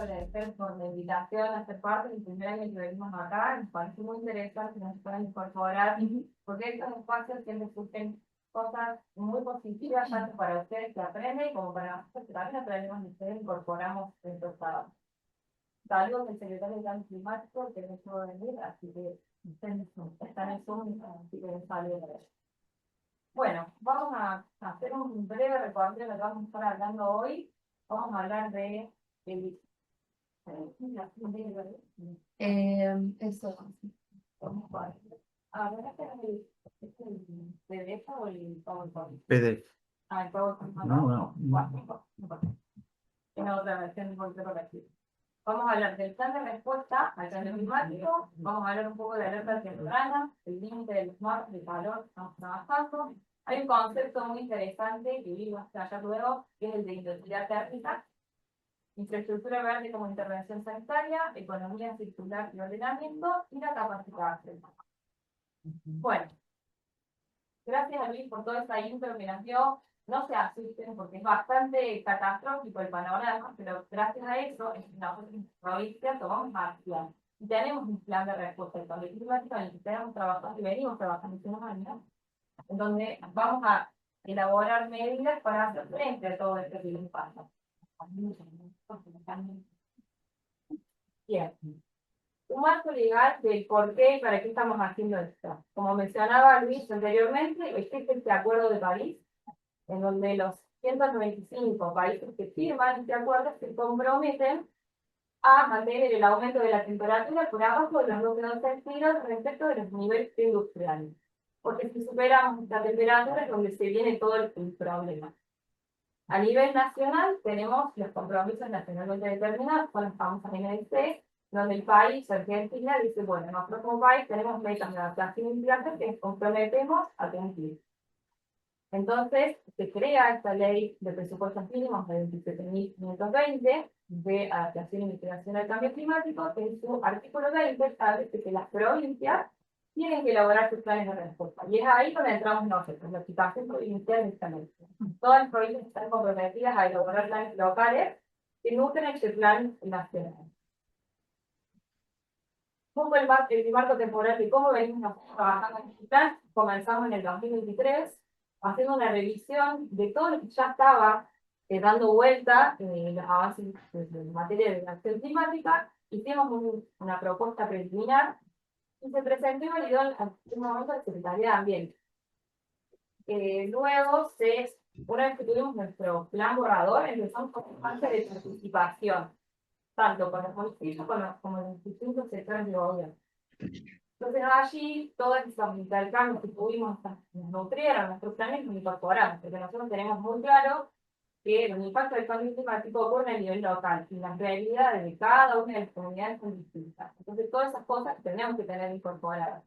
agradecer por la invitación a ser parte del primer año que venimos acá. Nos parece muy interesante que nos puedan incorporar, porque estos espacios siempre surgen cosas muy positivas, tanto para ustedes que aprenden, como para nosotros que también aprendemos y ustedes incorporamos dentro de cada. Saludos del secretario de Cambio Climático, que no puedo venir, así que están en Zoom, así que un saludo para ellos. Bueno, vamos a hacer un breve recorrido de lo que vamos a estar hablando hoy. Vamos a hablar de el Eso. ahora es el PDF o el PowerPoint. PDF. Ah, el PowerPoint. No. En otra versión de correctivo. Vamos a hablar del plan de respuesta al cambio climático, vamos a hablar un poco de alerta temprana, el límite de los marcos de calor que estamos trabajando. Hay un concepto muy interesante que vimos allá luego, que es el de intensidad térmica, infraestructura verde como intervención sanitaria, economía circular y ordenamiento, y la capacitación. Bueno, gracias a Luis por toda esa intro que nos dio. No se asusten porque es bastante catastrófico el panorama, pero gracias a eso, en nosotros en provincia tomamos acción. Y tenemos un plan de respuesta al cambio climático en el que estamos trabajando y venimos trabajando hace unos años, en donde vamos a elaborar medidas para hacer frente a todo esto que nos pasa. Bien. Un marco legal del por qué y para qué estamos haciendo esto. Como mencionaba Luis anteriormente, existe este Acuerdo de París, en donde los 195 países que firman este acuerdo se comprometen a mantener el aumento de la temperatura por abajo de los 2 grados centígrados respecto de los niveles industriales. Porque si superamos esta temperatura es donde se viene todo el problema. A nivel nacional tenemos los compromisos nacionalmente determinados con las famosas NDC, donde el país, Argentina, dice, bueno, nosotros como país tenemos metas de adaptación inmediata que nos comprometemos a cumplir. Entonces, se crea esta ley de presupuestos mínimos de 27.520 de adaptación y mitigación al cambio climático, que en su artículo 20 establece que las provincias tienen que elaborar sus planes de respuesta. Y es ahí donde entramos nosotros, la aplicación provincial de esta ley. Todas las provincias están comprometidas a elaborar planes locales que nutren este plan nacional. Un poco el marco temporal de cómo venimos trabajando en este plan. Comenzamos en el 2023, haciendo una revisión de todo lo que ya estaba dando vuelta en los avances en materia de acción climática. Hicimos una propuesta preliminar y se presentó y validó en un momento de Secretaría de Ambiente. Luego, una vez que tuvimos nuestro plan borrador, empezamos con una fase de participación, tanto con los municipios como los distintos sectores de gobierno. Entonces allí, todas esas intercambios que tuvimos nos nutrieron nuestros planes y nos incorporamos, porque nosotros tenemos muy claro que el impacto del cambio climático ocurre a nivel local y las realidades de cada una de las comunidades son distintas. Entonces todas esas cosas tenemos que tener incorporadas.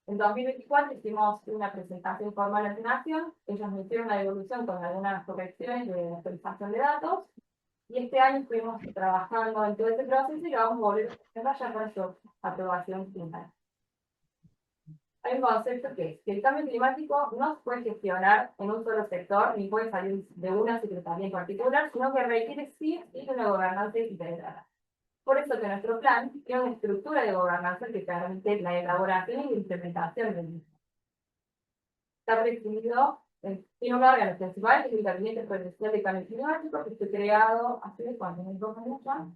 En 2024 hicimos una presentación formal ante Nación, ellos me hicieron una devolución con algunas correcciones de actualización de datos, y este año estuvimos trabajando en todo este proceso y lo vamos a volver a hacer ya para su aprobación final. Hay un concepto que es que el cambio climático no se puede gestionar en un solo sector, ni puede salir de una secretaría en particular, sino que requiere sí una gobernanza integrada. Por eso que nuestro plan tiene una estructura de gobernanza que permite la elaboración y la implementación del mismo. Está presidido, tiene un órgano principal, que es el Gabinete Provincial de Cambio Climático, que fue creado hace cuánto, en 2 años ya,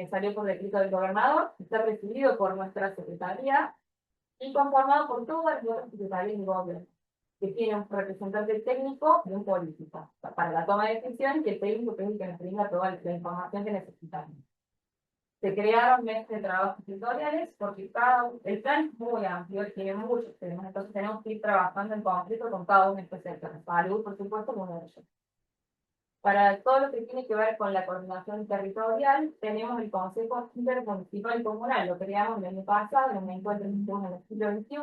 salió por decreto del gobernador, está presidido por nuestra secretaría y conformado por todas las secretarías de gobierno, que tiene un representante técnico y un político para la toma de decisiones, y el técnico que es el que nos brinda toda la información que necesitamos. Se crearon mesas de trabajo sectoriales porque el plan es muy amplio, tiene muchos temas, entonces tenemos que ir trabajando en conflicto con cada uno de estos sectores. Salud, por supuesto, como uno de ellos. Para todo lo que tiene que ver con la coordinación territorial, tenemos el Consejo Intermunicipal y Comunal, lo creamos el año pasado, en un encuentro que hicimos en el siglo XXI,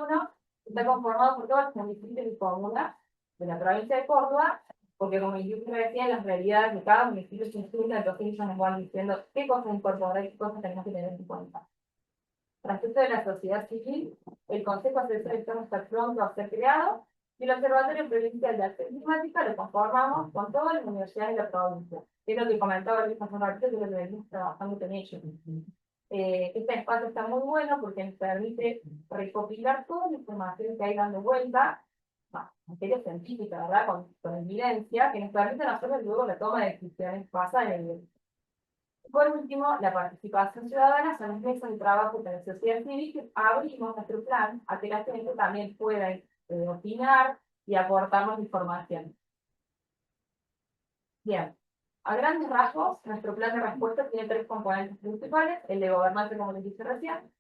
está conformado por todos los municipios y comunas de la provincia de Córdoba, porque como yo decía, las realidades de cada municipio se distintas, entonces ellos nos van diciendo qué cosas incorporar y qué cosas tenemos que tener en cuenta. Respecto de la sociedad civil, el Consejo Asesor Externo está pronto a ser creado, Y el Observatorio Provincial de Acción Climática lo conformamos con todas las universidades de la provincia. Que es lo que comentaba Luis hace un ratito, que es lo que venimos trabajando con ellos. Este espacio está muy bueno porque nos permite recopilar toda la información que hay dando vuelta, materia científica, ¿verdad? Con evidencia, que nos permite hacer luego la toma de decisiones basada en evidencia. Por último, la participación ciudadana son las mesas de trabajo de la sociedad civil que abrimos nuestro plan a que la gente también pueda opinar y aportarnos información. Bien, a grandes rasgos, nuestro plan de respuesta tiene tres componentes principales: el de gobernanza, como les dije recién,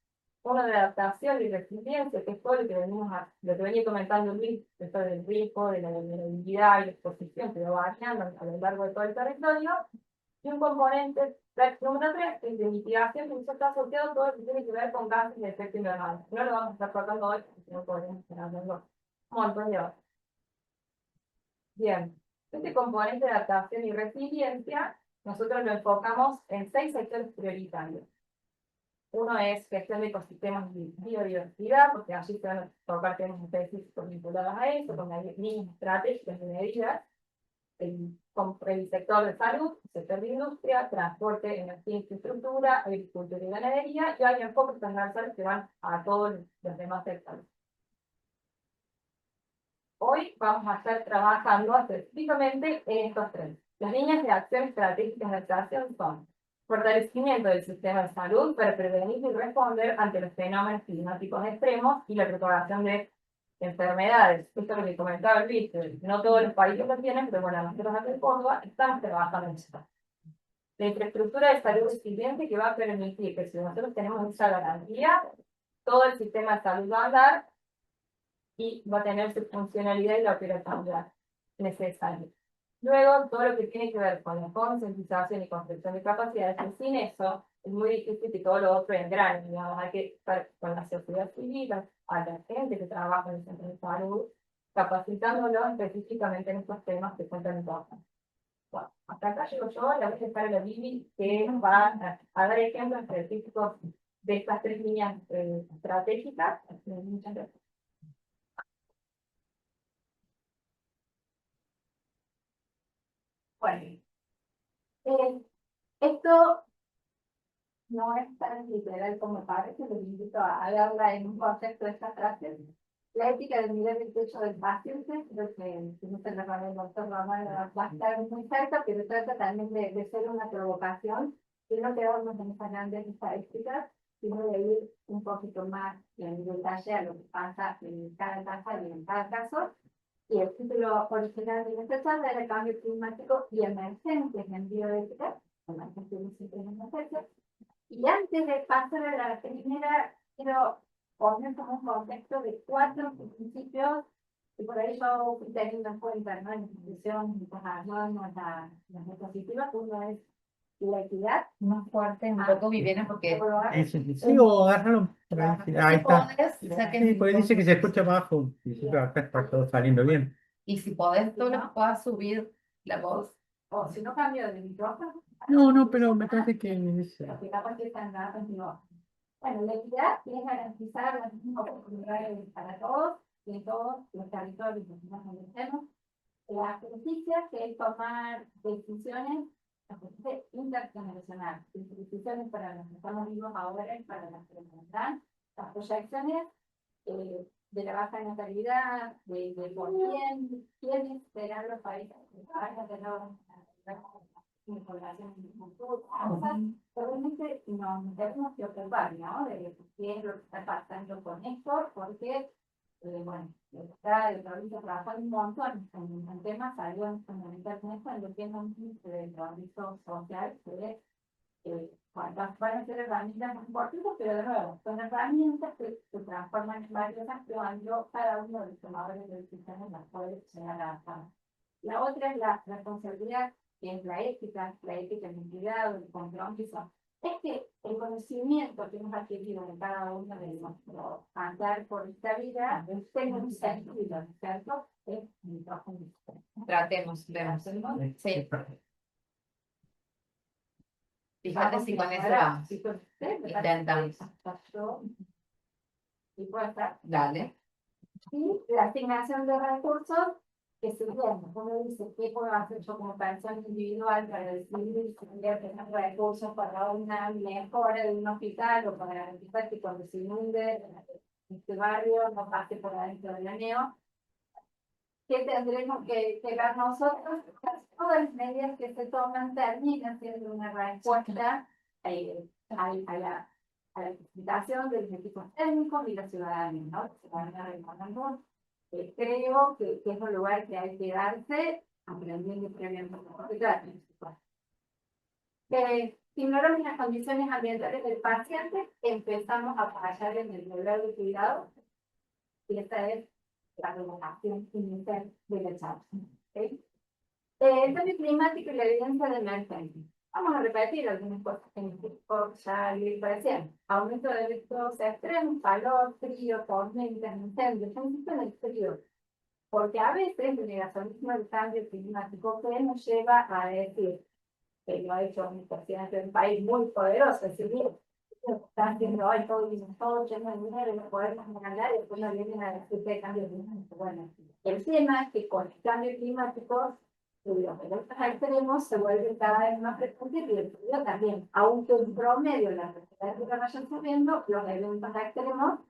uno de adaptación y resiliencia, que es todo lo que venía comentando Luis, esto del riesgo, de la vulnerabilidad y la exposición que va variando a lo largo de todo el territorio, y un componente número 3, es de mitigación, que eso está asociado a todo lo que tiene que ver con gases de efecto invernadero. No lo vamos a estar tratando hoy, porque no podemos estar hablando un montón de horas. Bien, este componente de adaptación y resiliencia, nosotros lo enfocamos en 6 sectores prioritarios. Uno es gestión de ecosistemas y biodiversidad, porque allí se van a tocar temas específicos vinculados a eso, con las líneas estratégicas de medidas. El sector de salud, el sector de industria, transporte, energía, infraestructura, agricultura y ganadería, y hay enfoques transversales que van a todos los demás sectores. Hoy vamos a estar trabajando específicamente en estos tres. Las líneas de acción estratégicas de actuación son fortalecimiento del sistema de salud para prevenir y responder ante los fenómenos climáticos extremos y la propagación de enfermedades. Esto es lo que comentaba Luis, no todos los países lo tienen, pero bueno, nosotros acá en Córdoba estamos trabajando en esto. La infraestructura de salud resiliente que va a permitir que si nosotros tenemos esa garantía, todo el sistema de salud va a andar y va a tener su funcionalidad y la operatividad necesaria. Luego, todo lo que tiene que ver con la concientización y construcción de capacidades, que sin eso es muy difícil que todo lo otro engrane, digamos, hay que estar con la sociedad civil, a la gente que trabaja en el centro de salud, capacitándolo específicamente en estos temas que son tan importantes. Bueno, hasta acá llego yo, la voy a estar en la Bibi, que va a dar ejemplos específicos de estas tres líneas estratégicas. Muchas gracias. Bueno, esto no es tan literal como parece, les invito a verla en un concepto de esta frase. La ética del nivel del techo del paciente, creo que si no se la va el doctor Ramón va a estar muy cerca, pero trata también de ser una provocación, y no quedarnos en esas grandes estadísticas, sino de ir un poquito más en detalle a lo que pasa en cada casa y en cada caso. Y el título original de esta charla era Cambio Climático y Emergentes en Bioética, emergencias y emergencias. Y antes de pasar a la primera, quiero poner como un contexto de 4 principios, y por ahí yo fui teniendo en cuenta, ¿no? En la institución, mientras ayudamos a las diapositivas. Uno es la equidad. Más fuerte, un poco Viviana, porque Sí, o agárralo por ahí. Sí, ahí si está. podés, saquen Sí, porque dice que se escucha micrófono. bajo. Y sí, pero acá está todo saliendo bien. Y si podés, tú les puedas subir la voz. O si no cambio de micrófono. No, no, pero me parece que Porque capaz que están datos y no. Bueno, la equidad es garantizar las mismas oportunidades para todos y en todos los territorios que nos conocemos. La justicia, que es tomar decisiones, la justicia intergeneracional, decisiones para los que estamos vivos ahora y para los que vendrán, las proyecciones de la baja natalidad, de por quiénes serán los países que van a tener población en el futuro, realmente nos debemos que observar, ¿no? De qué es lo que está pasando con esto, porque, bueno, está el provincia trabajando un montón en temas, algo fundamentalmente en lo que es el proyecto social, que bueno, van a ser herramientas muy importantes, pero de nuevo, son herramientas que se transforman en varios activando cada uno de los tomadores de decisiones las puede llegar a adaptar. La otra es la responsabilidad, que es la ética en el cuidado, el compromiso. Es que el conocimiento que hemos adquirido de cada uno de nuestro andar por esta vida tenga un sentido, ¿cierto? Es muy profundo. Tratemos, vemos. Sí. Fíjate si con eso vamos. Intentamos. Y puede estar. Dale. Y la asignación de recursos, que si bien uno dice qué puedo hacer yo como persona individual para decidir si voy a tener recursos para una mejora de un hospital o para garantizar que cuando se inunde este barrio no pase por adentro del aneo, que tendremos que ver nosotros. Todas las medidas que se toman terminan siendo una respuesta a la presentación de los equipos técnicos y la ciudadanía, ¿no? La ciudadanía reclamando. Creo que es un lugar que hay que darse aprendiendo previamente. Si ignoramos las condiciones ambientales del paciente, empezamos a fallar en el nivel de cuidado, y esta es la regulación inicial de la charla. ¿Okay? El cambio climático y la evidencia de emergencia. Vamos a repetir algunas cosas que nos ya parecían. Aumento de eventos extremos, calor, frío, tormentas, incendios, principio en el frío. Porque a veces el negacionismo del cambio climático que nos lleva a decir que lo ha hecho un presidente de un país muy poderoso, es decir, están haciendo hoy todo lleno de dinero y no podemos ganar, y después nos vienen a decir que hay cambio climático. Bueno, el tema es que con el cambio climático los eventos extremos se vuelven cada vez más frecuentes y el frío también. Aunque en promedio las temperaturas vayan subiendo, los eventos extremos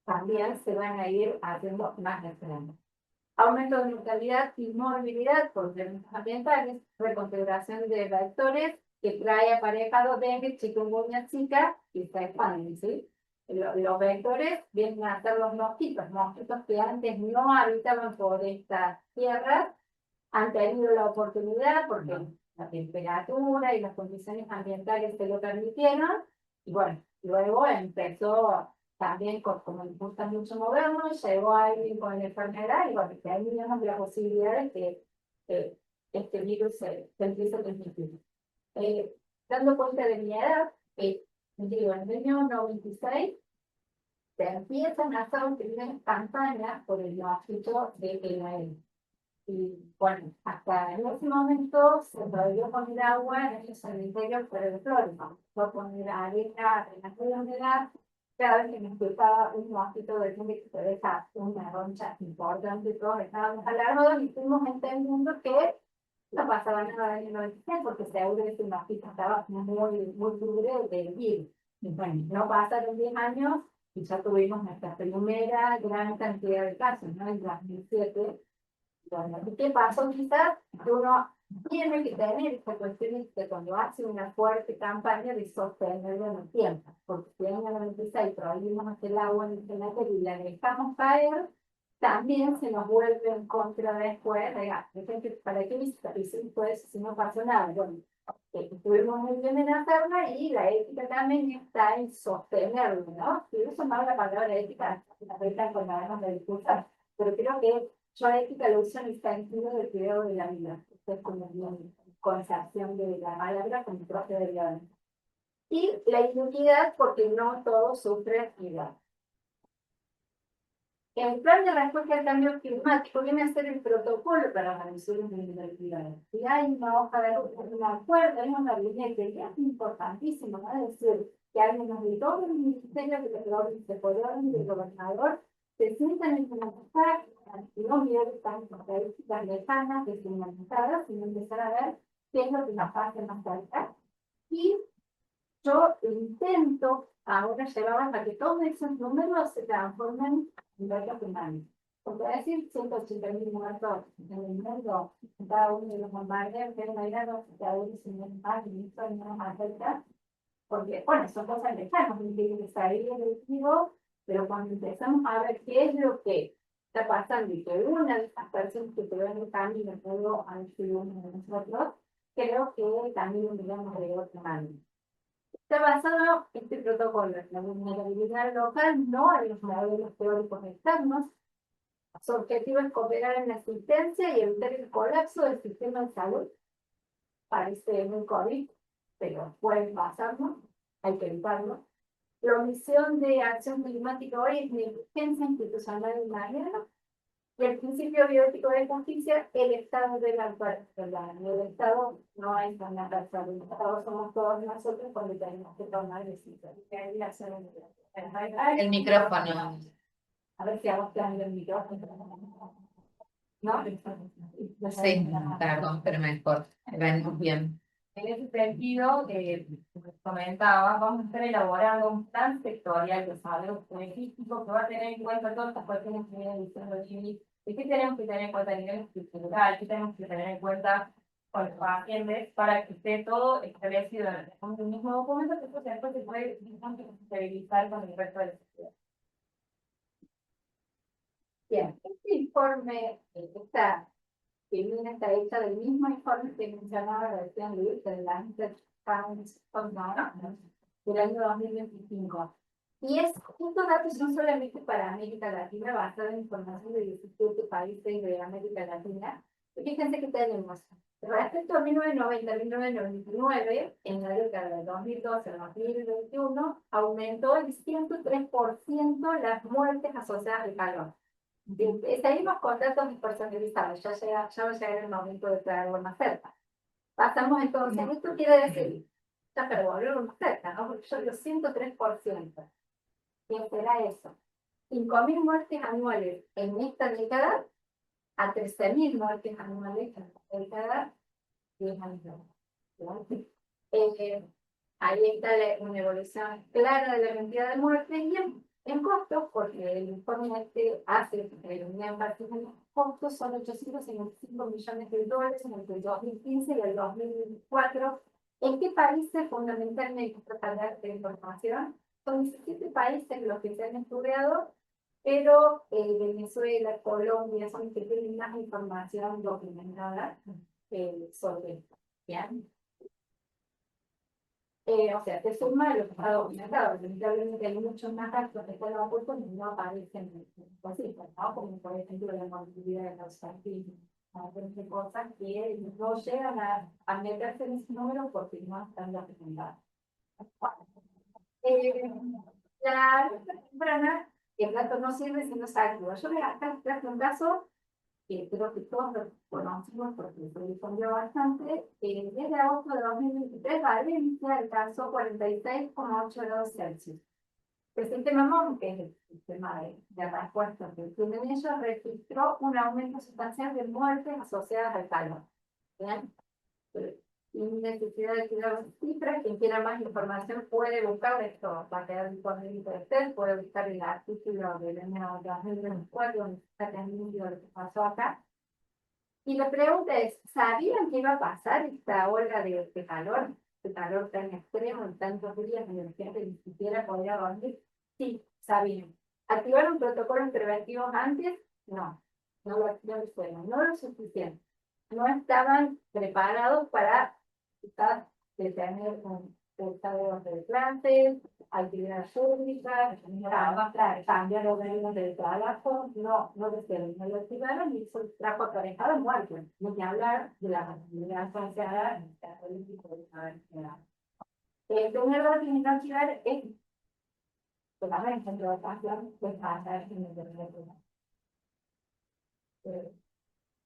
también se van a ir haciendo más extremos. Aumento de mortalidad y morbilidad por eventos ambientales, reconfiguración de vectores que trae aparejado dengue, chikungunya, zika y se expanden, ¿sí? Los vectores vienen a ser los mosquitos que antes no habitaban por estas tierras, han tenido la oportunidad porque la temperatura y las condiciones ambientales se lo permitieron, y bueno, luego empezó también, como les gusta mucho movernos, llegó alguien con la enfermedad, y bueno, teníamos la posibilidad de que este virus se empiece a transmitir. Dando cuenta de mi edad, digo, en el año 96, se empiezan a hacer primeras campañas por el mosquito de PNL. Y bueno, hasta en ese momento se prohibió poner agua en el cementerio fuera de Florida. Fue poner arena en la humedad. Cada vez que me escuchaba un mosquito de gente que se deja una roncha importante, todos estábamos alarmados y fuimos entendiendo que no pasaba nada en el 96 porque seguro que ese mosquito estaba muy libre del virus. Y bueno, no pasaron 10 años y ya tuvimos nuestra primera gran cantidad de casos, ¿no? En 2007. Bueno, ¿qué pasó? Quizás uno tiene que tener esta cuestión de cuando hace una fuerte campaña de sostenerlo en el tiempo, porque si en el 96 prohibimos el agua en el cementerio y la dejamos caer, también se nos vuelve en contra después, ¿para qué hizo eso si no pasó nada? Bueno, estuvimos muy bien en hacerla y la ética también está en sostenerlo, ¿no? Si uso más la palabra ética, la verdad cuando hablamos de discursar, pero creo que yo ética lo uso en el sentido del cuidado de la vida. Esto es como mi concepción de la palabra con mi propio de vida. Y la inoquidad, porque no todos sufren igual. El plan de respuesta al cambio climático viene a ser el protocolo para reducir los niveles de vida. Y hay una hoja de un acuerdo, hay una línea que es importantísimo, ¿no? Es decir, que alguien nos de todo el ministerio, que el poder del gobernador, se sientan en comunicar, no mirar tan estadísticas lejanas, deshumanizadas, sino empezar a ver qué es lo que nos hace más falta. Y yo intento ahora llevar a que todos esos números se transformen en datos finales. Porque decir 180.000 muertos en el mundo, en cada uno de los bombardeos, que era una idea de cada uno sin más, y esto no más cerca, porque, bueno, son cosas lejanas, no tiene que salir del vivo, pero cuando empezamos a ver qué es lo que está pasando y que una de esas personas que quedó en el camino pudo haber sido uno de nosotros, creo que también digamos de otra manera. Está basado este protocolo en la vulnerabilidad local, no en los modelos teóricos externos. Su objetivo es cooperar en la asistencia y evitar el colapso del sistema de salud. Parece muy COVID, pero puede pasarnos, hay que evitarlo. La omisión de acción climática hoy es negligencia institucional y mañana. Y el principio biótico de justicia, el Estado de la verdad. En el Estado no hay una persona. El Estado somos todos nosotros cuando tenemos que tomar decisiones. El micrófono. A ver si hago plan el micrófono. ¿No? Sí, perdón, pero mejor. Venimos bien. En ese sentido, como les comentaba, vamos a estar elaborando un plan sectorial de desarrollo político que va a tener en cuenta todas estas cuestiones que vienen diciendo Jimmy. ¿Y qué tenemos que tener en cuenta a nivel estructural? ¿Qué tenemos que tener en cuenta con los pacientes para que esté todo establecido en el mismo documento que después se puede compatibilizar con el resto de la sociedad? Bien, este informe, que viene está hecha del mismo informe que mencionaba García Luis, de la Interface del año 2025. Y estos datos son solamente para América Latina, basada en información de 17 países de América Latina. Y fíjense que tenemos, respecto a 1990 a 1999, en la década de 2012 a 2021, aumentó el 103% las muertes asociadas al calor. Seguimos con datos despersonalizados, ya va a llegar el momento de traerlo más cerca. Pasamos entonces, esto quiere decir, ya pero volverlo más cerca, ¿no? Porque yo digo 103%. ¿Qué será eso? 5.000 muertes anuales en esta década a 13.000 muertes anuales en esta década, 10 años. Ahí está una evolución clara de la cantidad de muertes y en costos, porque el informe este hace un énfasis en los costos, son 855 millones de dólares entre el 2015 y el 2004. ¿En qué países fundamentalmente tratar de información? Son 17 países los que se han estudiado, pero Venezuela, Colombia son los que tienen más información documentada sobre esto. ¿Bien? O sea, se suma lo que está documentado. Lamentablemente hay muchos más datos que están ocultos y no aparecen en las cifras, ¿no? Como por ejemplo la mortalidad de los artistas, de cosas que no llegan a meterse en ese número porque no están documentadas. La alerta temprana, el dato no sirve si no se activa. Yo voy a acá traje un caso que creo que todos lo conocimos porque se difundió bastante. Desde agosto de 2023, Valencia alcanzó 46,8 grados Celsius. El sistema MON, que es el sistema de respuesta que tienen ellos, registró un aumento sustancial de muertes asociadas al calor. ¿Bien? Sin necesidad de tirar cifras, quien quiera más información puede buscar esto, va a quedar disponible para usted, puede buscar el artículo del año 2024, donde está atendiendo lo que pasó acá. Y la pregunta es, ¿sabían que iba a pasar esta ola de calor tan extremo en tantos días en el que ni siquiera podía dormir? Sí, sabían. ¿Activaron protocolos preventivos antes? No, no lo hicieron, no lo suficiente. No estaban preparados para de tener un estado de clases, actividades públicas, cambiar horarios de trabajo, no lo hicieron, no lo activaron y eso trajo aparejado muerte, no que hablar de la actividad asociada en el político de saber qué era. El primer dato que no activar es solamente en toda ocasión, pues pasar en el derecho.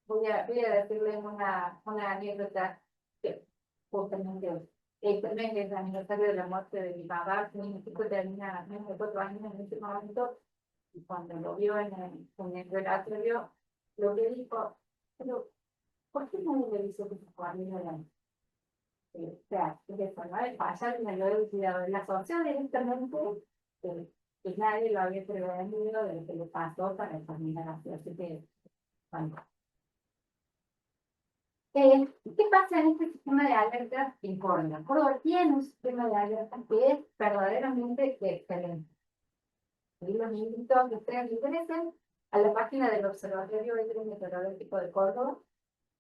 Voy a decirles una anécdota que justamente también es el aniversario de la muerte de mi papá. Mi hijo tenía menos de 4 años en ese momento y cuando lo vio en el relatorio, lo que dijo, pero ¿por qué nadie le dice que se fue a mí o sea, de forma de fallar me lo he cuidado de la asociación directamente, que nadie lo había prevenido de lo que le pasó para terminar así. Así que, bueno. ¿Qué pasa en este sistema de alertas en Córdoba? Córdoba tiene un sistema de alertas que es verdaderamente excelente. Y los invito a que ustedes ingresen a la página del Observatorio Meteorológico de Córdoba.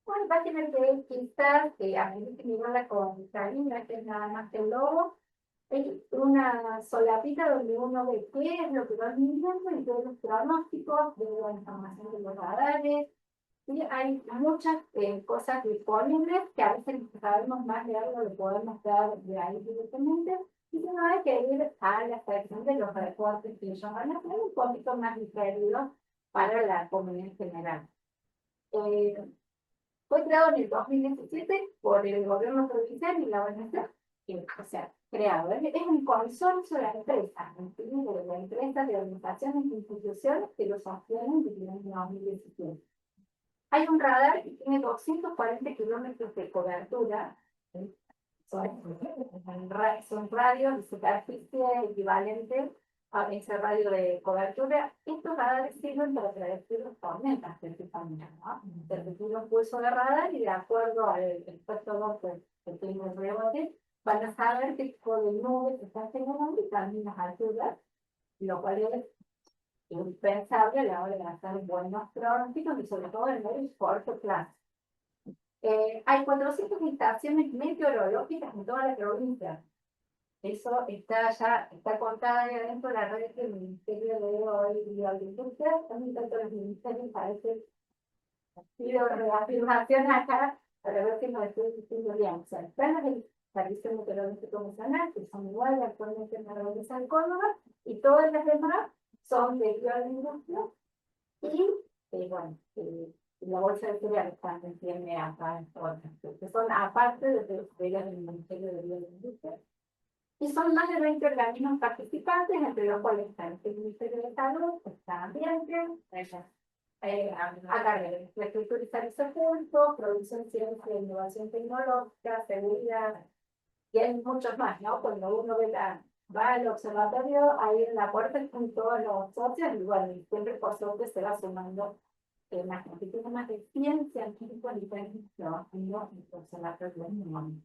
Una página que es quizás a mí que mirarla con Karina, que es nada más que el logo. Es una solapita donde uno ve qué es lo que va midiendo y todos los pronósticos de la información de los radares. Sí, hay muchas cosas disponibles que a veces sabemos más de algo, lo podemos dar de ahí directamente, y si no hay que ir a la sección de los reportes que ellos van a hacer un poquito más diferidos para la comunidad en general. Fue creado en el 2017 por el gobierno provincial y la ONG, o sea, creado, es un consorcio de empresas, de la empresa, de organizaciones e instituciones que lo sostienen desde el año 2017. Hay un radar que tiene 240 kilómetros de cobertura, ¿sí? Son radios de superficie equivalentes a ese radio de cobertura. Estos radares sirven para predecir las tormentas, precisamente, ¿no? Se requiere un pulso de radar y de acuerdo al espectro que tiene el rebote, van a saber qué tipo de nubes se están generando y también las alturas, lo cual es indispensable a la hora de hacer buenos pronósticos y sobre todo en el corto plazo. Hay 400 estaciones meteorológicas en toda la provincia. Eso está contada ahí adentro de la red del Ministerio de Agricultura, también tanto los ministerios parece pido reafirmación acá para ver si lo estoy diciendo bien. O sea, están el Servicio Meteorológico Nacional, que son iguales actualmente en la provincia de Córdoba, y todas las demás son de bioindustria, y bueno, la bolsa de cereales también tiene acá otras, que son aparte de los del Ministerio de Bioindustria. Y son más de 20 organismos participantes, entre los cuales están el Ministerio de Salud, está Ambiente, acá infraestructura y servicios públicos, producción, ciencia e innovación tecnológica, seguridad, y hay muchos más, ¿no? Cuando uno va al observatorio, ahí en la puerta están todos los socios, y bueno, y siempre por suerte se va sumando más gente. Tiene más de 100 científicos diferentes trabajando en el observatorio del mundo.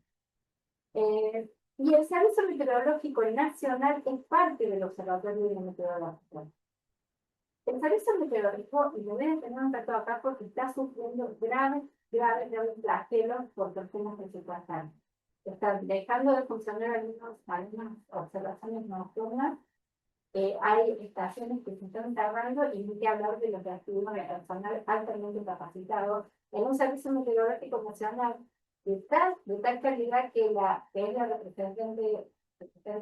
Y el Servicio Meteorológico Nacional es parte del Observatorio Meteorológico. El Servicio Meteorológico, y lo deben tener un dato acá porque está sufriendo graves flagelos por personas que se pasan. Están dejando de funcionar algunas observaciones nocturnas. Hay estaciones que se están tardando y ni que hablar de los que activos de personal altamente capacitado en un Servicio Meteorológico Nacional de tal calidad que es la representante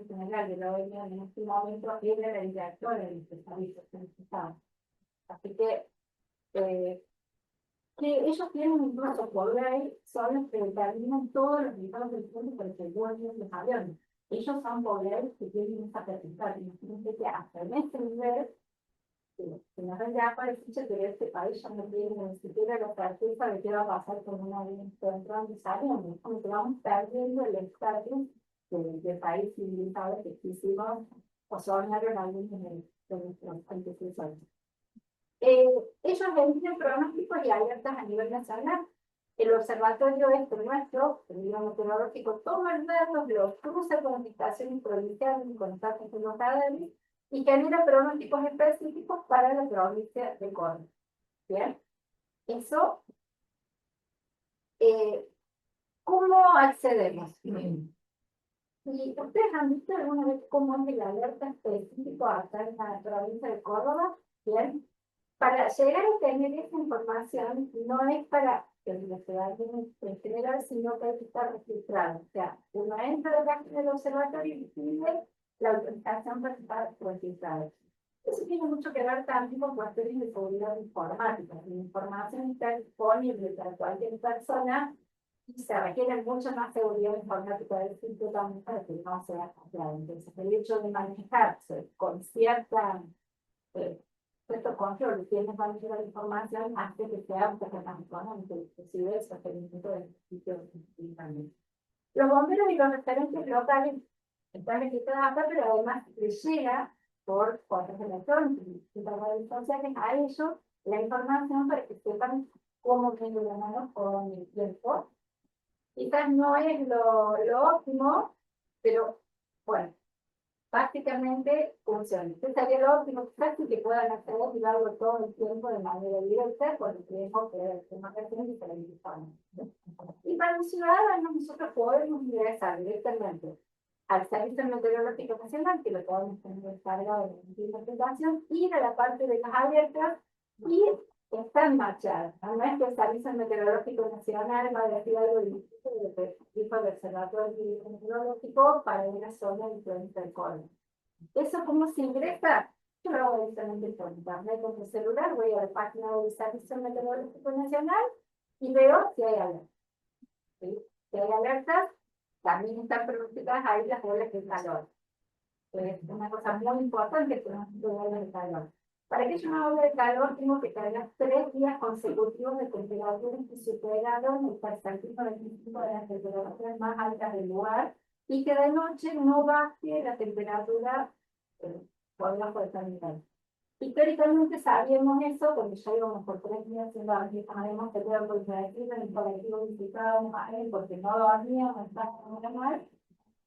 general de la OEM en este momento es la directora del especialista. Así que ellos tienen incluso por ley, son los que determinan todos los estados del mundo para que vuelvan los aviones. Ellos son por ley que tienen esa potestad. Imagínense que hasta en este nivel, que nos ven ya para decir que este país ya no tiene ni siquiera la certeza de qué va a pasar con una avión entrando y saliendo. Como que vamos perdiendo el estatus de país civilizado que quisimos o soñaron algunos de nuestros antecesores. Ellos emiten pronósticos y alertas a nivel nacional. El observatorio nuestro, el Servicio Meteorológico, toma los datos, los cruza con estaciones provinciales y con datos de los radares y genera pronósticos específicos para la provincia de Córdoba. ¿Bien? Eso, ¿cómo accedemos? ¿Y ustedes han visto alguna vez cómo es el alerta específico acá en la provincia de Córdoba? Bien. Para llegar a tener esa información no es para que la ciudadanía en general, sino que hay que estar registrado. O sea, uno entra a la página del observatorio y pide la autorización para estar registrado. Eso tiene mucho que ver también con cuestiones de seguridad informática. La información está disponible para cualquier persona y se requiere mucha más seguridad informática del sitio también para que no sea hackeado. Entonces, el hecho de manejarse con cierta cierto control, quienes van a llevar la información hace que sea un poco más económico, inclusive el sostenimiento del sitio también. Los bomberos y los referentes locales están registrados acá, pero además les llega por correos electrónicos y por redes sociales a ellos la información para que sepan cómo viene la mano con el tiempo. Quizás no es lo óptimo, pero bueno, básicamente funciona. Este sería lo óptimo, quizás que puedan acceder y darlo todo el tiempo de manera directa, porque tenemos que ver temas de televisión. Y para los ciudadanos, nosotros podemos ingresar directamente al Servicio Meteorológico Nacional, que lo podemos tener descargado de interpretación, ir a la parte de las alertas y está en marcha. No es que el Servicio Meteorológico Nacional va a decir algo distinto de lo que dijo el Observatorio Meteorológico para una zona diferente del Córdoba. ¿Eso cómo se ingresa? Yo lo hago directamente por internet con mi celular, voy a la página del Servicio Meteorológico Nacional y veo si hay alertas. ¿Sí? Si hay alertas, también están producidas ahí las olas de calor. Es una cosa muy importante que no se olas de calor. Para que haya una ola de calor, tengo que tener 3 días consecutivos de temperaturas que superaron el percentil 25 de las temperaturas más altas del lugar y que de noche no baje la temperatura por debajo de tal nivel. Históricamente sabíamos eso, porque ya íbamos por 3 días haciendo además que todo por en el colectivo visitábamos a él porque no dormíamos, estábamos muy mal.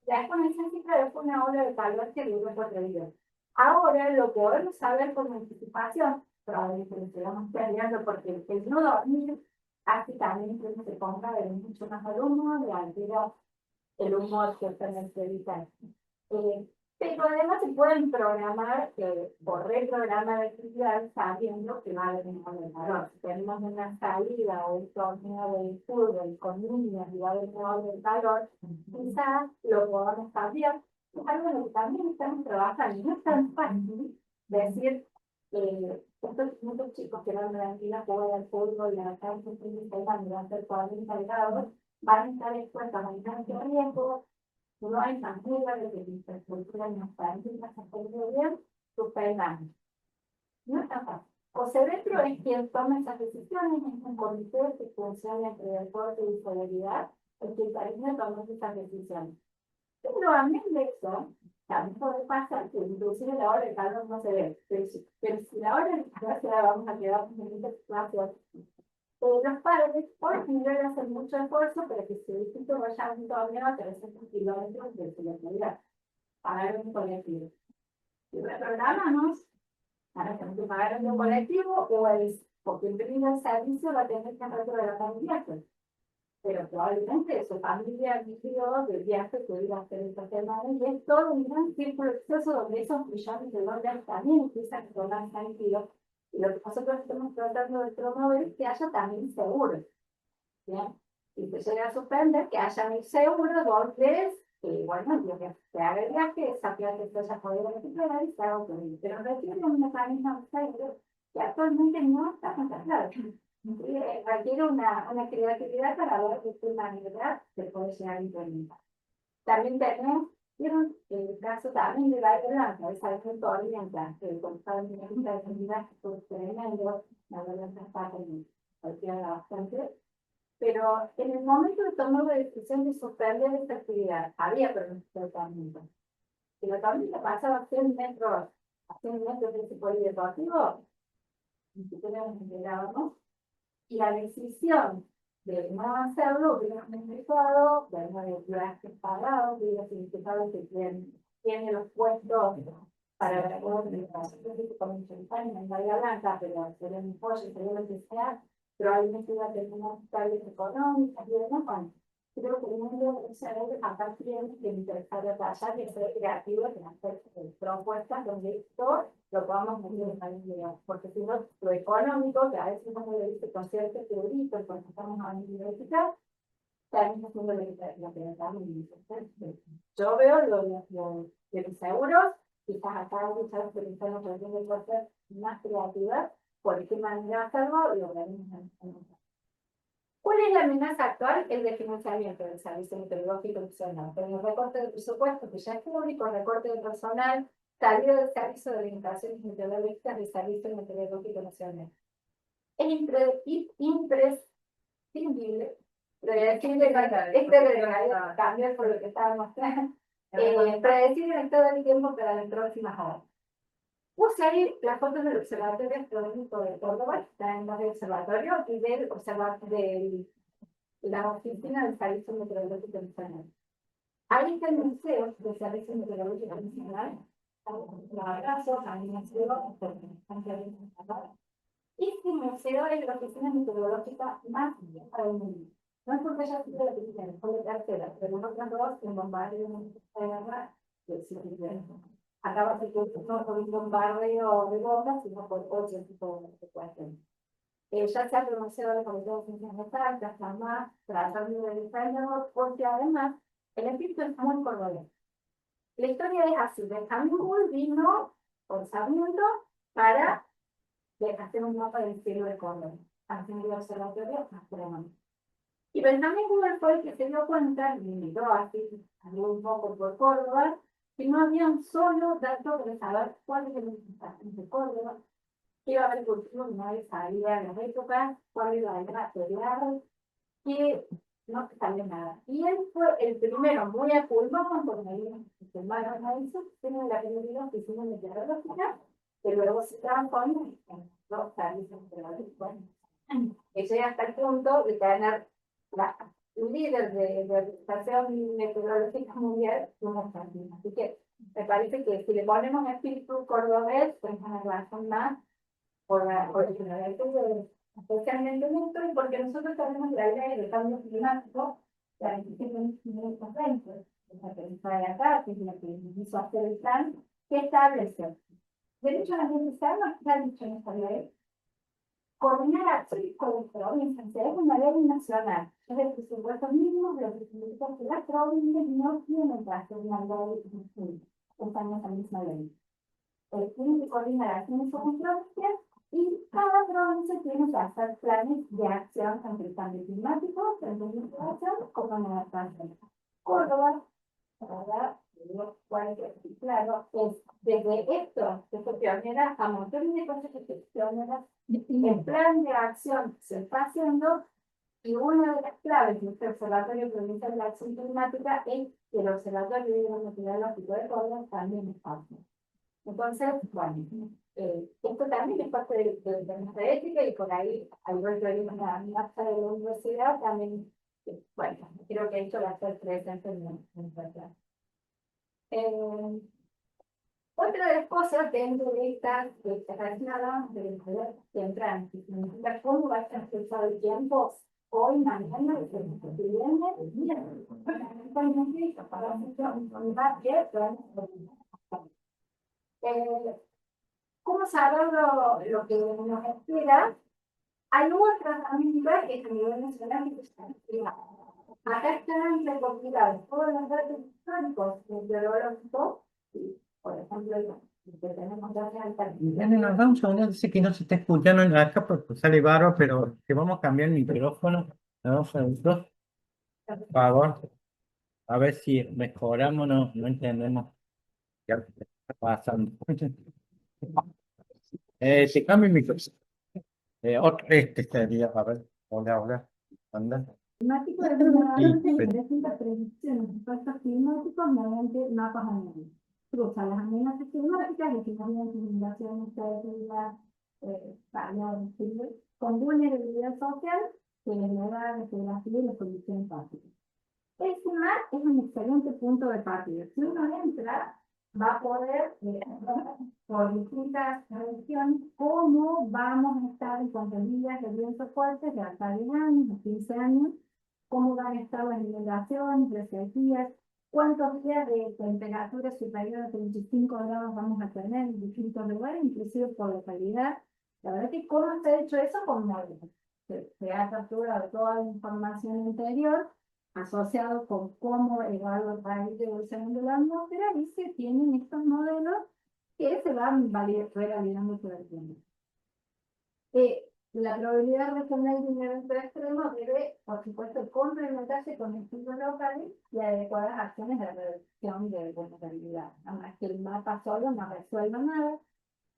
La exponencia cifra fue una ola de calor que duró 4 días. Ahora lo podemos saber con anticipación, probablemente lo estemos peleando porque el no dormir hace también que se ponga de mucho más al humor, de altera el humor que está en el cerebral. Pero además se pueden programar o reprogramar actividades sabiendo que va a haber un de calor. Si tenemos una salida o un torneo de fútbol con niños y va a haber un de calor, quizás lo podamos cambiar. Es algo en lo que también estamos trabajando. No es tan fácil decir estos chicos que van a ir a jugar al fútbol y a la calle durante el 40 grados van a estar expuestos a grandes riesgos. No hay manera de que la infraestructura en los países se apoye bien, suspendamos. No es tan fácil. O Cerebro es quien toma esas decisiones, es un comité que funciona entre deporte y solidaridad, el que termina tomando esas decisiones. Pero a mí de eso, también puede pasar que inclusive la hora de calor no se ve, pero si la hora de calor se la vamos a quedar en esta situación. Los padres por general hacen mucho esfuerzo para que su distrito vaya a un torneo a 300 kilómetros de su localidad, pagar un colectivo. Si reprogramamos, van a tener que pagar un colectivo o quien brinda el servicio va a tener que reprogramar un viaje. Pero probablemente su familia vivió del viaje que iba a hacer esta semana y es todo un gran círculo vicioso donde esos millones de dólares también empiezan a tomar sentido. Y lo que nosotros estamos tratando de promover es que haya también seguros. ¿Bien? Y se llega a suspender que haya un seguro donde bueno, que se haga el viaje, esa plata que se haya podido recuperar y se haga autorizado. Pero requiere un mecanismo de seguro que actualmente no está contemplado. Requiere una creatividad para ver de qué manera se puede llegar a implementar. También tenemos el caso también de la Irlanda, esa vez en Torrienta, que con esta ministra de Sanidad fue tremendo, la verdad está cualquiera bastante, pero en el momento de tomar la decisión de suspender esta actividad, había permiso de tratamiento. Si la tormenta pasaba a 100 metros de ese polideportivo, ni siquiera nos enterábamos, y la decisión de no hacerlo hubiera significado, bueno, de viajes pagados, hubiera significado que tiene los puestos para la con champán en Bahía Blanca, pero sería un pollo, sería lo que sea, probablemente iba a tener unas tareas económicas y demás. Bueno, creo que el mundo es acá tiene que interesar a tallar y ser creativo en hacer propuestas donde esto lo podamos medir en la vida, porque si no, lo económico, que a veces uno lo dice con cierto teorito, cuando estamos a la universidad, también haciendo lo que estamos en. Yo veo de los seguros, quizás acá muchas veces estamos tratando de hacer más creativas, por qué manera hacerlo y lo veremos en. ¿Cuál es la amenaza actual? El de financiamiento del Servicio Meteorológico Nacional. Con el recorte de presupuesto, que ya es público, recorte de personal, salida del Servicio de Orientaciones Meteorológicas del Servicio Meteorológico Nacional. Es imprescindible, cambio por lo que estábamos predecir el estado del tiempo para las próximas horas. Puse ahí las fotos del Observatorio Astronómico de Córdoba, está en el observatorio, y de la oficina del Servicio Meteorológico Nacional. Ahí está el museo del Servicio Meteorológico Nacional. Un abrazo al museo. Este museo es la oficina meteorológica más vieja del mundo. No es porque haya sido la primera, fue la tercera, pero los otros dos, en bombardeo de guerra, que existen. Acaba de ser no por un bombardeo de bombas, sino por otro tipo de cuestiones. Ya se ha pronunciado el Comité de Ciencias Exactas, jamás tratando de defenderlo, porque además el espíritu es muy cordobés. La historia es así: Benjamín Bull vino por Sarmiento para hacer un mapa del cielo de Córdoba, haciendo el observatorio astronómico. Y Benjamín Google fue el que se dio cuenta, y invitó así, habló un poco por Córdoba, que no había un solo dato para saber cuál es el estación de Córdoba, qué iba a haber cultivo una vez salida en las épocas, cuál iba a haber material, que no sabía nada. Y él fue el primero, muy a pulmón, porque ahí se llamaron a eso, tiene la primera oficina meteorológica, que luego se transforma en dos servicios meteorológicos. Que llega hasta el punto de tener la líder de la Organización Meteorológica Mundial como Argentina. Así que me parece que si le ponemos espíritu cordobés, pues una razón más por la originalidad de especialmente esto, y porque nosotros tenemos la idea del cambio climático, la decisión de 1920, la periodista de acá, que es la que nos hizo hacer el plan, que establece derechos ambientales, no está dicho en esta ley, coordinar acciones con las provincias, es una ley nacional, es el presupuesto mínimo de los que las provincias no tienen que hacer una ley distinta, están en esa misma ley. Tienen que coordinar acciones con provincias y cada provincia tiene que hacer planes de acción ante el cambio climático, tanto en migración como en adaptación. Córdoba, la verdad, claro, es desde esto, que fue pionera, a montones de cosas que fue pionera, el plan de acción se está haciendo y una de las claves del Observatorio Provincial de la Acción Climática es que el Observatorio Hidrometeorológico de Córdoba también es parte. Entonces, bueno, esto también es parte de nuestra ética y por ahí, al ver que hay una acta de la universidad, también, bueno, creo que esto va a estar presente en nuestra clase. Otra de las cosas dentro de estas relacionadas de la edad temprana, que significa cómo va a estar expresado el tiempo hoy, mañana, el viene, ¿cómo saber lo que nos espera? Hay otras amigas que a nivel nacional y nacional. Acá están recopilados todos los datos históricos meteorológicos, por ejemplo, que tenemos datos Nene, nos da un segundo, dice que no se está escuchando en acá porque sale barro, pero que vamos a cambiar el micrófono. Dame un segundo, por favor. A ver si mejoramos, no entendemos qué está pasando. Se cambia el micrófono. Este sería, a ver, hola, anda. climático de generadores pero- presenta predicciones de impactos climáticos mediante mapas anuales. Cruzan las amenazas climáticas, definidas inundaciones, pérdida, con vulnerabilidad social que les lleva a la geografía y las condiciones básicas. Este mar es un excelente punto de partida. Si uno entra, va a poder por distintas regiones cómo vamos a estar en cuanto a días de vientos fuertes de hasta 10 años, de 15 años, cómo van a estar las inundaciones, las sequías, cuántos días de temperatura superior a 35 grados vamos a tener en distintos lugares, inclusive por localidad. La verdad es que cómo se ha hecho eso con móviles. Se ha capturado toda la información anterior asociado con cómo evalúa el país de evolución de la atmósfera y se tienen estos modelos que se van revalidando todo el tiempo. La probabilidad regional de un evento extremo debe, por supuesto, complementarse con estudios locales y adecuadas acciones de reducción de vulnerabilidad. Además que el mapa solo no resuelve nada.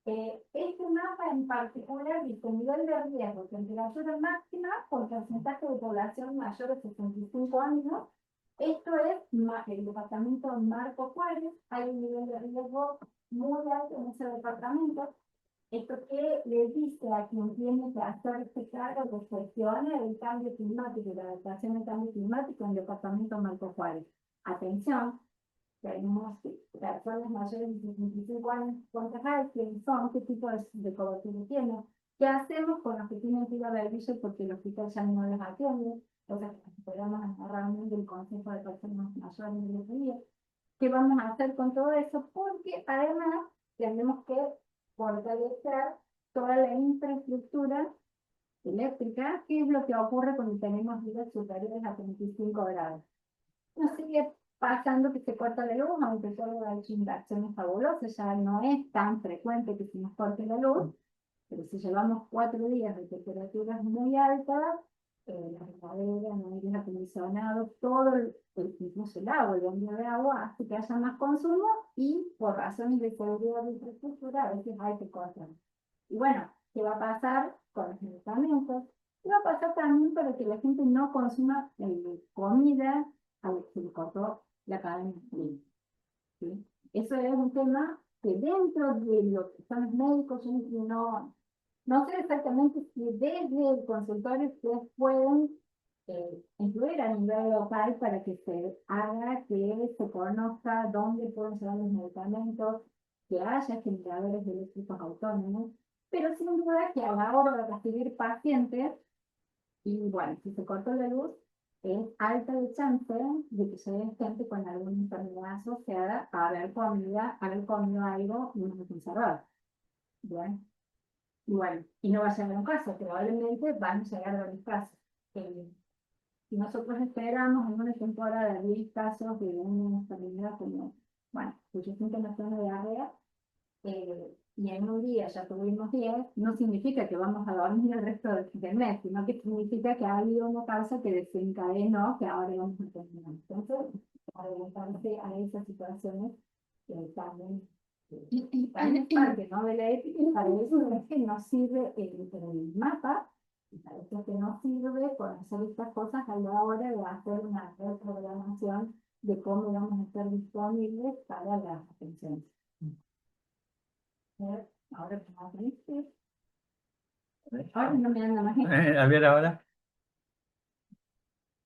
Este mapa en particular dice nivel de riesgo, temperatura máxima con porcentaje de población mayor de 65 años. Esto es el departamento Marco Juárez. Hay un nivel de riesgo muy alto en ese departamento. Esto que le dice a quien tiene que hacer este cargo de gestión el cambio climático y la adaptación al cambio climático en el departamento Marco Juárez. Atención, tenemos personas mayores de 65 años, ¿cuántas hay? ¿Quiénes son? ¿Qué tipo de cobertura tienen? ¿Qué hacemos con los que tienen que ir a Berbillo porque el hospital ya no les atiende? Entonces, esperamos a la reunión del Consejo de Personas Mayores de los días. ¿Qué vamos a hacer con todo eso? Porque además tenemos que fortalecer toda la infraestructura eléctrica, que es lo que ocurre cuando tenemos vidas superiores a 35 grados. No sigue pasando que se corta la luz, aunque solo ha hecho inversiones fabulosas, ya no es tan frecuente que se nos corte la luz, pero si llevamos 4 días de temperaturas muy altas, la regadera, no hay aire acondicionado, todo incluso el agua, el bombeo de agua, hace que haya más consumo y por razones de seguridad de infraestructura a veces hay que cortar. Y bueno, ¿qué va a pasar con los medicamentos? ¿Qué va a pasar también para que la gente no consuma comida a la que se le cortó la cadena fría? ¿Sí? Eso es un tema que dentro de lo que son los médicos, yo no sé exactamente si desde el consultorio ustedes pueden influir a nivel local para que se haga, que se conozca dónde pueden llevar los medicamentos, que haya generadores eléctricos autónomos, pero sin duda que a la hora de recibir pacientes, y bueno, si se cortó la luz, es alta de chance de que llegue gente con alguna enfermedad asociada a haber comido algo no conservado. Bien. Y bueno, y no va a ser un caso, probablemente van a llegar varios casos. Si nosotros esperamos en una temporada de 10 casos de una enfermedad como, bueno, cuyo síntoma son de diarrea, y en un día ya tuvimos 10, no significa que vamos a dormir el resto del mes, sino que significa que ha habido una causa que desencadenó que ahora vamos a terminar. Entonces, adelantarse a esas situaciones también es parte, ¿no?, de la ética, y para eso es que nos sirve el mapa, y para eso es que nos sirve conocer estas cosas a la hora de hacer una reprogramación de cómo vamos a estar disponibles para las atenciones. Ahora, ahora no me anda más. A ver ahora.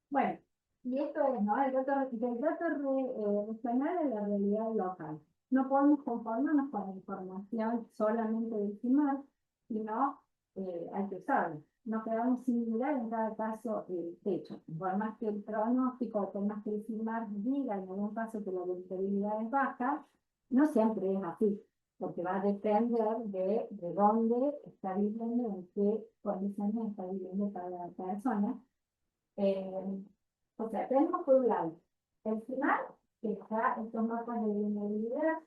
Bueno, y esto es, ¿no?, del dato regional a la realidad local. No podemos conformarnos con la información solamente del CIMAR, sino hay que usarla. No quedamos sin mirar en cada caso el techo. Por más que el pronóstico, por más que el CIMAR diga en algún caso que la rentabilidad es baja, no siempre es así, porque va a depender de dónde está viviendo, en qué condiciones está viviendo cada persona. O sea, tenemos por un lado el final, que está estos mapas de vulnerabilidad,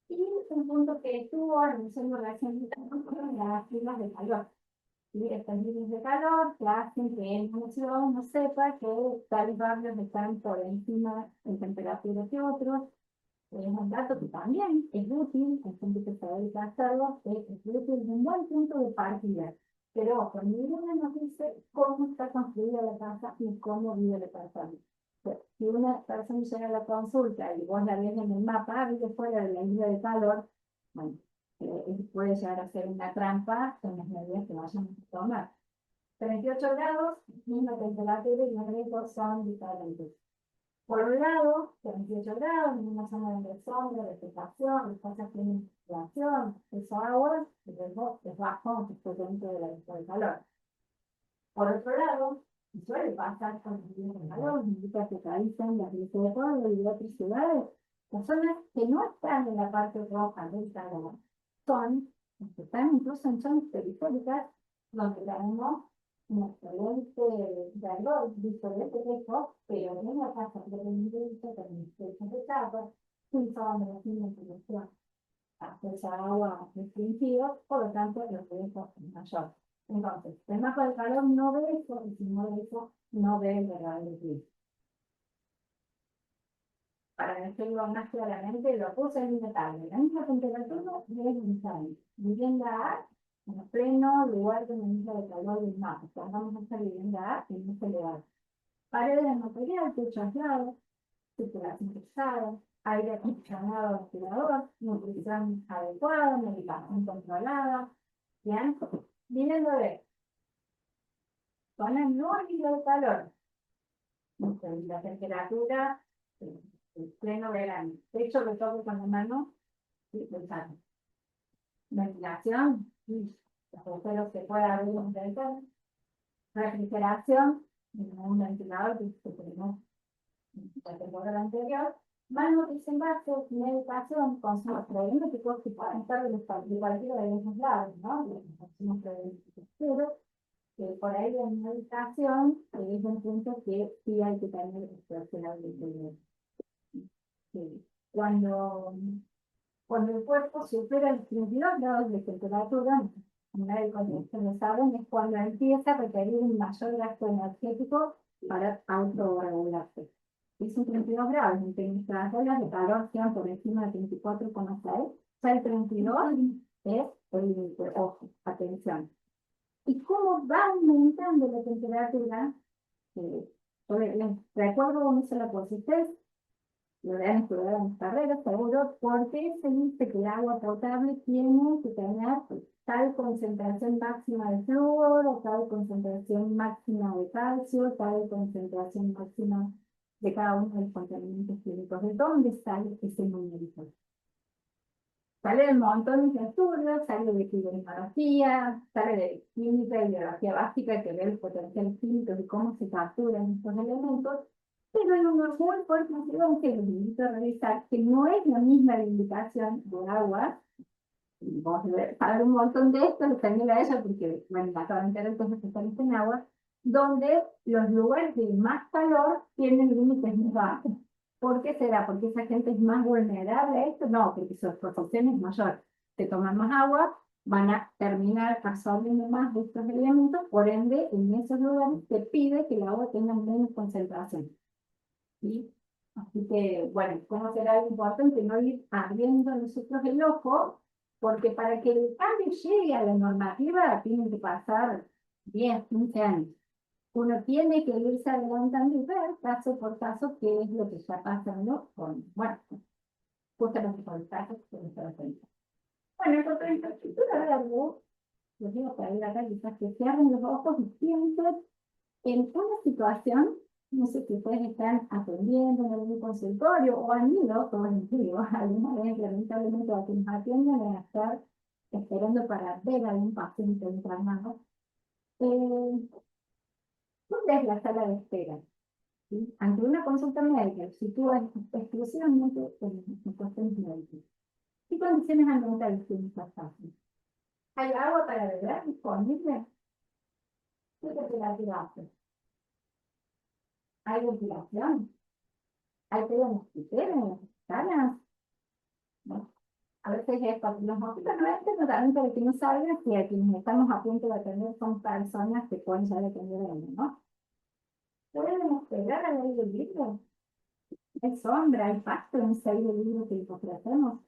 y un punto que estuvo anunciando recientemente las filas de calor. ¿Sí? Estas líneas de calor que hacen que en una ciudad uno sepa que tales barrios están por encima en temperatura que otros. Es un dato que también es útil, hay gente que se dedica a hacerlo, es útil, es un buen punto de partida. Pero ojo, ninguno nos dice cómo está construida la casa y cómo vive la persona. Si una persona llega a la consulta y vos la ves en el mapa, vive fuera de la isla de calor, bueno, puede llegar a ser una trampa en las medidas que vayamos a tomar. 38 grados, misma temperatura y los riesgos son diferentes. Por un lado, 38 grados, en una zona de sombra, de vegetación, las cosas tienen circulación, eso agua, y luego es bajo, aunque esté dentro de la lista de calor. Por otro lado, y suele pasar con los días de calor, indica que caían las listas de pueblo y de otras ciudades, las zonas que no están en la parte roja del calor son las que están incluso en zonas periféricas, donde tenemos un excelente valor diferente de eso, pero en la casa de rendimiento, con mis techos de chapa, sin zona de financiación, acceso a agua restringido, por lo tanto, los riesgos son mayores. Entonces, el mapa del calor no ve eso, y si no ve eso, no ve el verdadero riesgo. Para decirlo más claramente, lo puse en una tabla. La misma temperatura y es un vivienda A, en pleno lugar de medida de calor del mapa. Vamos a hacer vivienda A en este lugar. Paredes de material, techo aislado, circulación cruzada, aire acondicionado ventilador, nutrición adecuada, medicación controlada. Bien, vivienda B. Zona no isla de calor. La temperatura en pleno verano. Techo lo toco con la mano y pensando. Ventilación, los agujeros que pueda haber en un ventana. Refrigeración, un ventilador que tenemos la temporada anterior. Manos desembarques, medicación, consumos preventivos que pueden estar de cualquiera de esos lados, ¿no? Los consumos preventivos. Pero por ahí la medicación es un punto que sí hay que tener especialmente. Cuando el cuerpo supera los 32 grados de temperatura, médicos que lo saben, es cuando empieza a requerir un mayor gasto energético para autorregularse. Es un 32 grados, en que nuestras reglas de calor sean por encima de 34,6, ya el 32 es el límite, ojo, atención. ¿Y cómo va aumentando la temperatura? Yo les recuerdo una sola cosa, ustedes lo deben estudiar en carreras, seguro, porque se dice que el agua potable tiene que tener tal concentración máxima de flúor, o tal concentración máxima de calcio, tal concentración máxima de cada uno de los contaminantes químicos. ¿De dónde sale ese numerito? Sale de montones de estudios, sale de climatología, sale de química y biología básica que ve el potencial químico y cómo se capturan estos elementos, pero hay una muy fuerte información que les invito a revisar, que no es la misma la indicación de agua. Vamos a saber un montón de esto, les también a ella, porque bueno, acaban de enterar cosas que están en agua, donde los lugares de más calor tienen límites muy bajos. ¿Por qué será? ¿Porque esa gente es más vulnerable a esto? No, porque su exposición es mayor. Se toman más agua, van a terminar absorbiendo más de estos elementos, por ende, en esos lugares se pide que el agua tenga menos concentración. ¿Sí? Así que, bueno, ¿cómo será algo importante no ir abriendo nosotros el ojo? Porque para que el cambio llegue a la normativa tienen que pasar 10, 15 años. Uno tiene que irse adelantando y ver caso por caso qué es lo que está pasando con, bueno, justamente con el caso que se está haciendo. Bueno, en cuanto a la infraestructura verde, les digo para ir acá, quizás que cierren los ojos y piensen en una situación, no sé si ustedes están atendiendo en algún consultorio o han ido, todos en vivo, alguna vez lamentablemente a quienes atienden van a estar esperando para ver a algún paciente internado. ¿Dónde es la sala de espera? ¿Sí? Ante una consulta médica, si tú exclusivamente en cuestiones médicas. ¿Qué condiciones ambientales tienen estas casas? ¿Hay agua para beber disponible? ¿Qué temperatura hace? ¿Hay ventilación? ¿Hay tela mosquitera en las salas? Bueno, a veces es para los mosquitos no es también para que no salgan si a quienes estamos a punto de atender son personas que pueden ya depender de uno, ¿no? ¿Pueden esperar al aire libre? ¿Hay sombra? ¿Hay pasto en ese aire libre que ofrecemos?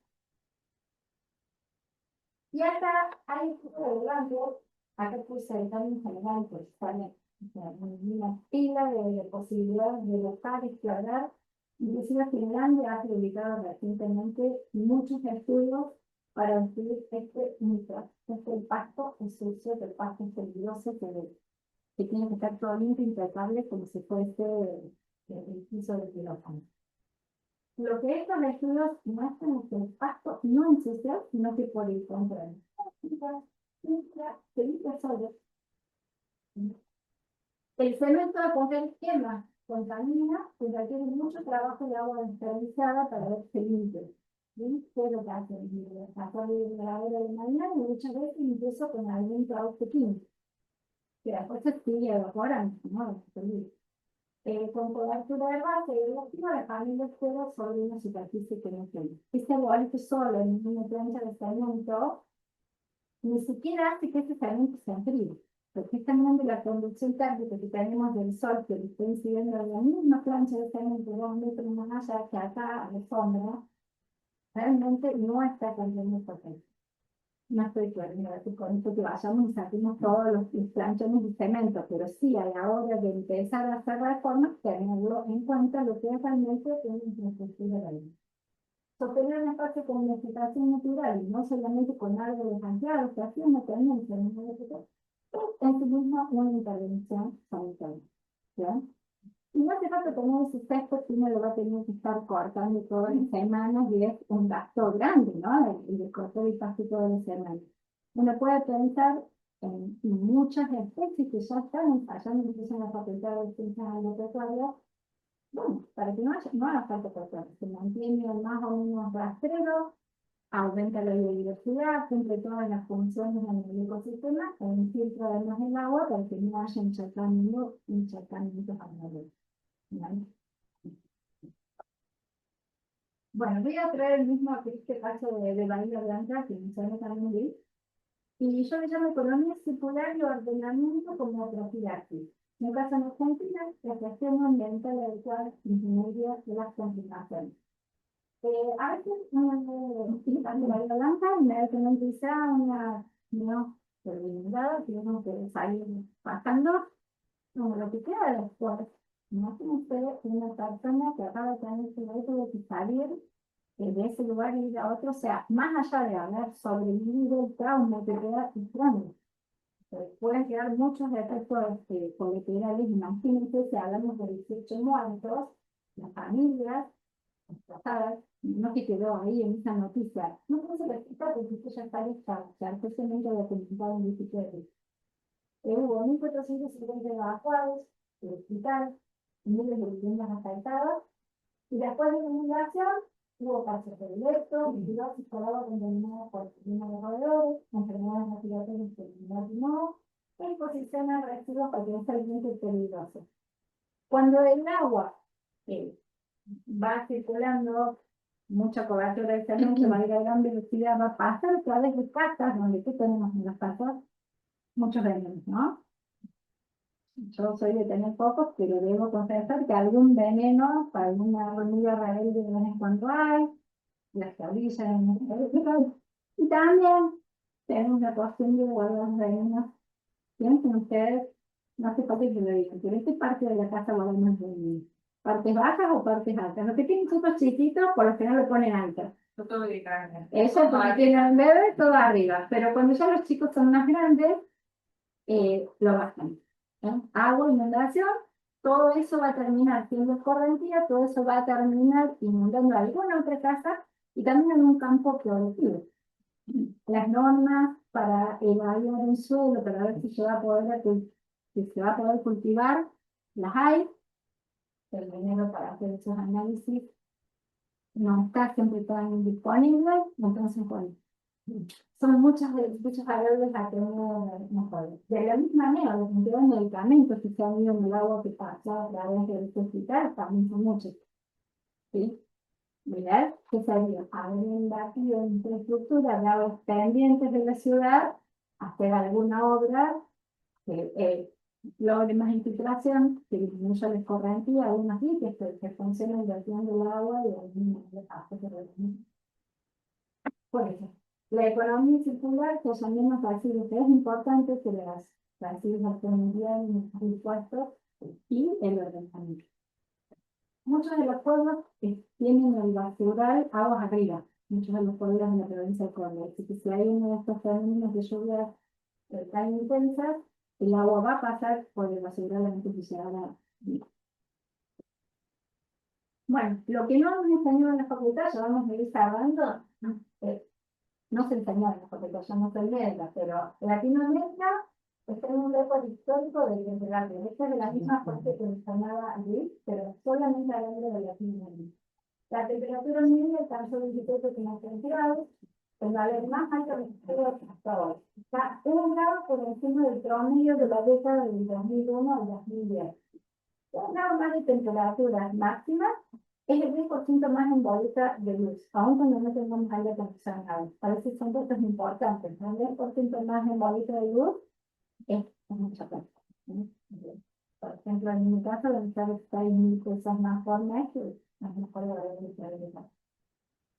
Y acá hay un poco de blanco, acá puse el cambio general, pues sale una pila de posibilidades de buscar, explorar. Inclusive Finlandia ha publicado recientemente muchos estudios para describir este mito, este pasto es sucio, que el pasto es peligroso, que tiene que estar todo limpio, impecable, como si fuese el piso de quirófano. Lo que estos estudios muestran es que el pasto no ensucia, sino que por el contrario, se limpia solo. El cemento de papel quema, contamina, y requiere mucho trabajo de agua desperdiciada para verse limpio. ¿Sí? ¿Qué es lo que hacen? Pasar de la hora de mañana y muchas veces incluso con algún trabajo químico, que después se sigue evaporando, ¿no? Con cobertura de base y último la familia espera sobre una superficie que no tiene. Este volante solo en una plancha de cemento ni siquiera hace que ese cemento se enfríe, porque justamente la conducción térmica que tenemos del sol que le está incidiendo en la misma plancha de cemento 2 metros más allá que acá a la sombra, realmente no está cambiando el papel. No estoy claro, con esto que vayamos y saquemos todos los planchones de cemento, pero sí a la hora de empezar a hacer reformas, tenerlo en cuenta lo que es realmente una infraestructura de ley. Sostener un espacio con vegetación natural, y no solamente con árboles anclados, que así una tendencia en el es en sí misma una intervención sanitaria. ¿Ya? Y no hace falta tener ese cesto que uno lo va a tener que estar cortando todas las semanas y es un gasto grande, ¿no? El de cortar el pasto todas las semanas. Uno puede pensar en muchas especies que ya están ensayando incluso en la Facultad de Ciencias Agropecuarias, bueno, para que no haga falta cortar, se mantiene más o menos rastrero, aumenta la biodiversidad, cumple todas las funciones en el ecosistema, e infiltra además el agua para que no haya encharcamientos anaerobios. ¿Vale? Bueno, voy a traer el mismo que este caso de Bahía Blanca, que mencioné también, Y yo le llamo economía circular y ordenamiento como propiedad. En el caso en Argentina, la gestión ambiental adecuada disminuye las complicaciones. A veces, utilizando la vida blanca, inmediatamente quizá una no terminada, tenemos que salir pasando como lo que queda después. Imagínense una persona que acaba de tener el derecho de salir de ese lugar y ir a otro, o sea, más allá de haber sobrevivido el trauma que queda el trauma. Pueden quedar muchos efectos colaterales. Imagínense si hablamos de 18 muertos, las familias, pasadas, no que quedó ahí en esa noticia. No se repita porque esto ya está listado, ya especialmente documentado en 17. Hubo 1.450 evacuados del hospital, miles de viviendas asaltadas, y después de la inundación hubo casos de electro, vigilancia por agua contaminada por clima de roedores, enfermedades respiratorias que no, e exposición a residuos potencialmente peligrosos. Cuando el agua va circulando, mucha cobertura de cemento, va a ir a gran velocidad, va a pasar a través de casas, donde tú tenemos en las casas muchos venenos, ¿no? Yo soy de tener pocos, pero debo confesar que algún veneno, para alguna hormiga rebelde de vez en cuando hay, las tablillas en el. Y también tenemos la costumbre de guardar los venenos. Piensen ustedes, no hace falta que lo digan, pero esta parte de la casa guardamos venenos. ¿Partes bajas o partes altas? Los que tienen chicos chiquitos, por lo general lo ponen altas. Todo de carne. Eso porque tienen bebé todo arriba, pero cuando ya los chicos son más grandes, lo bajan. Agua, inundación, todo eso va a terminar siendo escorrentía, todo eso va a terminar inundando alguna otra casa y también en un campo productivo. Las normas para evaluar un suelo, para ver si se va a poder, si se va a poder cultivar, las hay. El dinero para hacer esos análisis no está siempre tan disponible, entonces, bueno, son muchos valores a tener mejor. De la misma manera, los medicamentos que se han ido en el agua que pasa a través del hospital también son muchos. ¿Sí? Mirar que se han ido a haber invertido en infraestructura de aguas pendientes de la ciudad, hacer alguna obra que logre más infiltración, que disminuya la escorrentía, algunas diques que funcionen invirtiendo el agua y algunos pasos de reunión. Por eso, la economía circular, que también nos parece que es importante que las residuos estén bien dispuestos y el ordenamiento. Muchos de los pueblos tienen el basural aguas arriba, muchos de los pueblos en la provincia de Córdoba. Así que si hay uno de estos fenómenos de lluvias tan intensas, el agua va a pasar por el basural antes de llegar a. Bueno, lo que no nos enseñó en la facultad, ya vamos a ir cerrando, no se enseñó en la facultad, yo no soy médica, pero Latinoamérica está en un récord histórico de temperatura. Esta es de la misma fuente que mencionaba Luis, pero solamente hablando de Latinoamérica. La temperatura media alcanzó 27,3 grados, el valor más alto registrado hasta ahora. Está 1 grado por encima del promedio de la década del 2001 al 2010. 1 grado más de temperatura máxima es el 10% más en boleta de luz, aun cuando no tengamos aire acondicionado. A veces son datos importantes. El 10% más en boleta de luz es mucha plata. Por ejemplo, en mi caso, pensar que hay 1.000 pesos más por mes, que es mejor de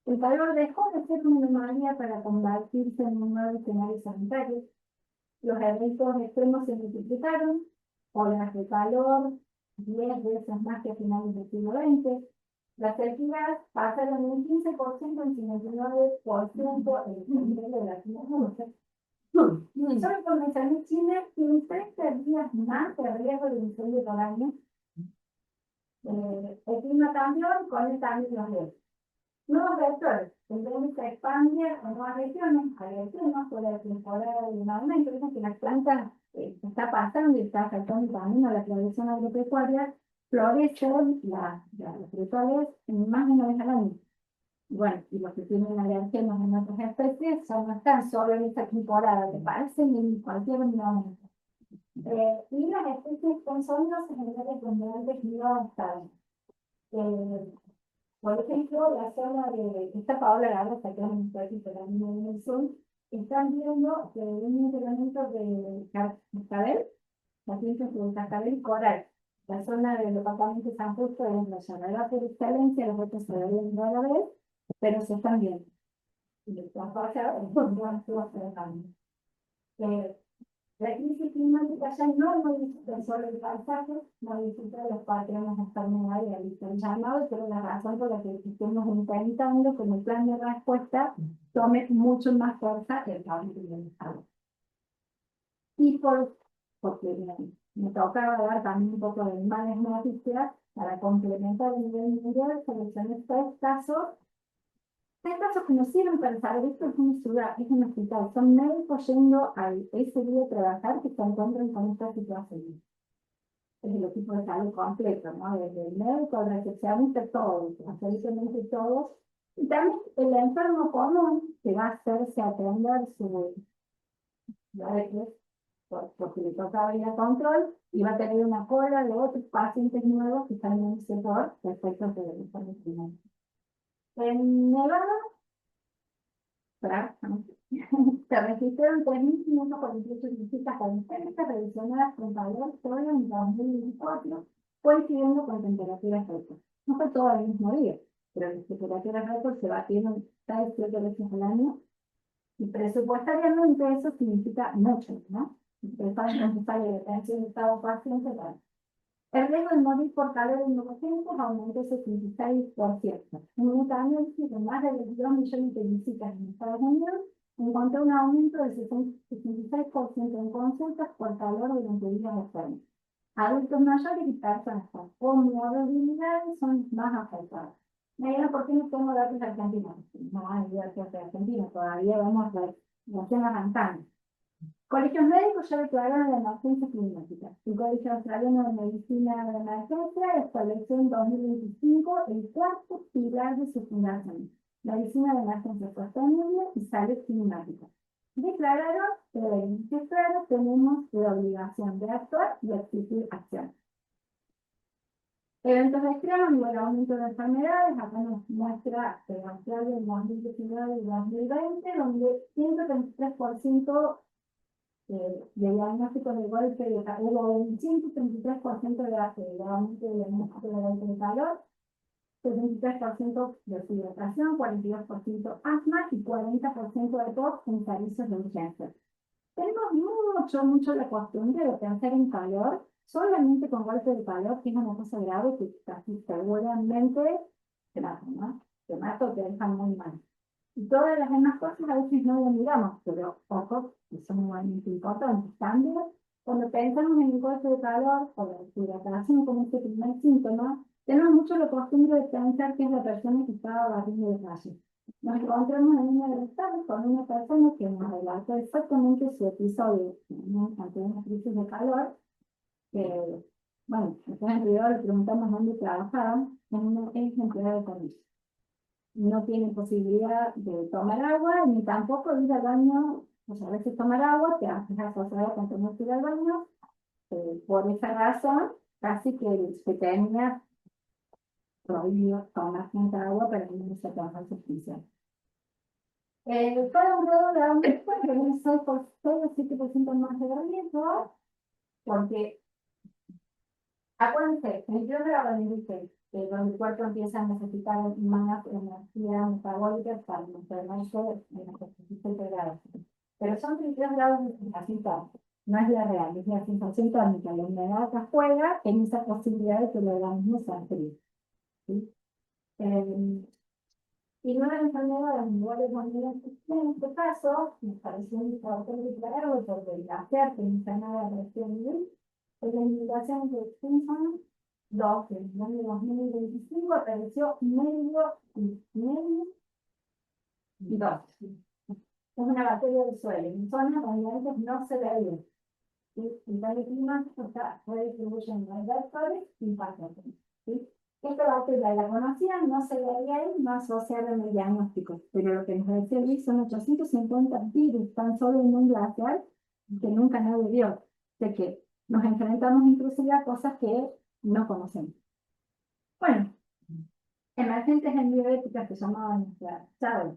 el calor dejó de ser una anomalía para convertirse en un nuevo escenario sanitario. Los eventos extremos se multiplicaron, olas de calor, 10 veces más que a finales del siglo XX. Las sequías pasaron de un 15% en 59% el nivel de la Latinoamérica. Solo por mencionar Chile tiene 30 días más de riesgo de incendio por año. El clima cambió y con él también los riesgos. Nuevos vectores, entonces se expande a nuevas regiones, hay extremos por la temporada de un aumento, dicen que las plantas está pasando y está afectando también a la producción agropecuaria, florecen las frutales más de una vez al año. Bueno, y los que tienen alergenos en otras especies ya no están solo en esta temporada, que parecen en cualquier momento. Y las especies con sonidos en áreas donde antes no estaban. Por ejemplo, la zona de esta Paola Garza, que es un país en el sur, están viendo un incremento de cascabel, las ciencias de cascabel coral. La zona del departamento de San Justo es la llanura por excelencia, los otros se ven viendo a la vez, pero se están viendo. Y está pasando, la crisis climática ya no modifica solo el paisaje, modifica los patrones de enfermedad y el llamado, pero la razón por la que estamos intentando que el plan de respuesta tome mucho más fuerza el cambio climático. Y porque me tocaba dar también un poco de malas noticias para complementar el nivel mundial, seleccioné tres casos que nos sirven para saber esto es una ciudad, es un hospital, son médicos yendo ese día a trabajar que se encuentran con esta situación. Es el equipo de salud completo, ¿no? Desde el médico, el recepcionista, todos, absolutamente todos. Y también el enfermo común que va a hacerse atender su diabetes, porque le tocaba ir a control, y va a tener una cola de otros pacientes nuevos que están en ese sector respecto de la enfermedad. En Nevada, se registraron 3.548 visitas telefónicas revisionadas con valor solo en 2024, coincidiendo con temperaturas récord. No fue todo el mismo día, pero las temperaturas récord se batieron 6-7 veces al año, y presupuestariamente eso significa mucho, ¿no? Ustedes saben cómo sale de atención de estado paciente. El riesgo de morir por calor en pacientes aumentó 76%. En un análisis de más de 22 millones de visitas en Estados Unidos, encontró un aumento del 66% en consultas por calor durante días enfermos. Adultos mayores y personas con comorbilidades son más afectados. Me dirán, ¿por qué no tengo datos argentinos? No hay datos de Argentina, todavía vamos recién arrancando. Colegios médicos ya declararon la emergencia climática. El Colegio Australiano de Medicina de Emergencia estableció en 2025 el cuarto pilar de su fundación, Medicina de Emergencia Sostenible y Salud Climática. Declararon que claro, tenemos la obligación de actuar y exigir acción. Eventos extremos y el aumento de enfermedades, acá nos muestra Australia en 2019 y 2020, donde 133% de diagnóstico de golpe de calor, hubo un 133% de aumento de diagnóstico de golpe de calor, 73% de deshidratación, 42% asma y 40% de tos en servicios de urgencia. Tenemos mucho la costumbre de pensar en calor solamente con golpe de calor, que es una cosa grave que casi seguramente te mata, ¿no? Te mata o te deja muy mal. Y todas las demás cosas a veces no lo miramos, pero ojo, que son igualmente importantes. También, cuando pensamos en el golpe de calor o la deshidratación como este primer síntoma, tenemos mucho la costumbre de pensar que es la persona que estaba barriendo de calle. Nos encontramos en una restaurante con una persona que nos relató exactamente su episodio ante una crisis de calor. Bueno, después en realidad le preguntamos dónde trabajaba, en una empleada de comercio. No tiene posibilidad de tomar agua, ni tampoco ir al baño. O sea, a veces tomar agua te haces asociado con tener que ir al baño. Por esa razón, casi que se tenía prohibido tomar tanta agua para que no se tomara suficiente. Para un grado de aumento, pero un 6 o 7% más de riesgo, porque acuérdense, el yo grado dice donde el cuerpo empieza a necesitar más energía metabólica para mantenerse en la superficie integrada. Pero son 32 grados de sensación térmica, no es la real, es la sensación térmica. La humedad que juega en esa posibilidad de que el organismo se enfríe. ¿Sí? Y nuevas enfermedades iguales en este caso, me pareció un indicador claro porque la FER, que es enfermedad de reacción libre, es la indicación de Simpson 12, en el año 2025 apareció medio y 2. Es una bacteria del suelo, en zonas donde antes no se veía. El cambio climático está redistribuyendo los vectores y patógenos. Esta bacteria la conocían, no se veía ahí, no asociada en el diagnóstico. Pero lo que nos decía Luis son 850 virus tan solo en un glaciar que nunca nadie vio. De que nos enfrentamos inclusive a cosas que no conocemos. Bueno, emergentes en bioética se llamaban, ¿sabes?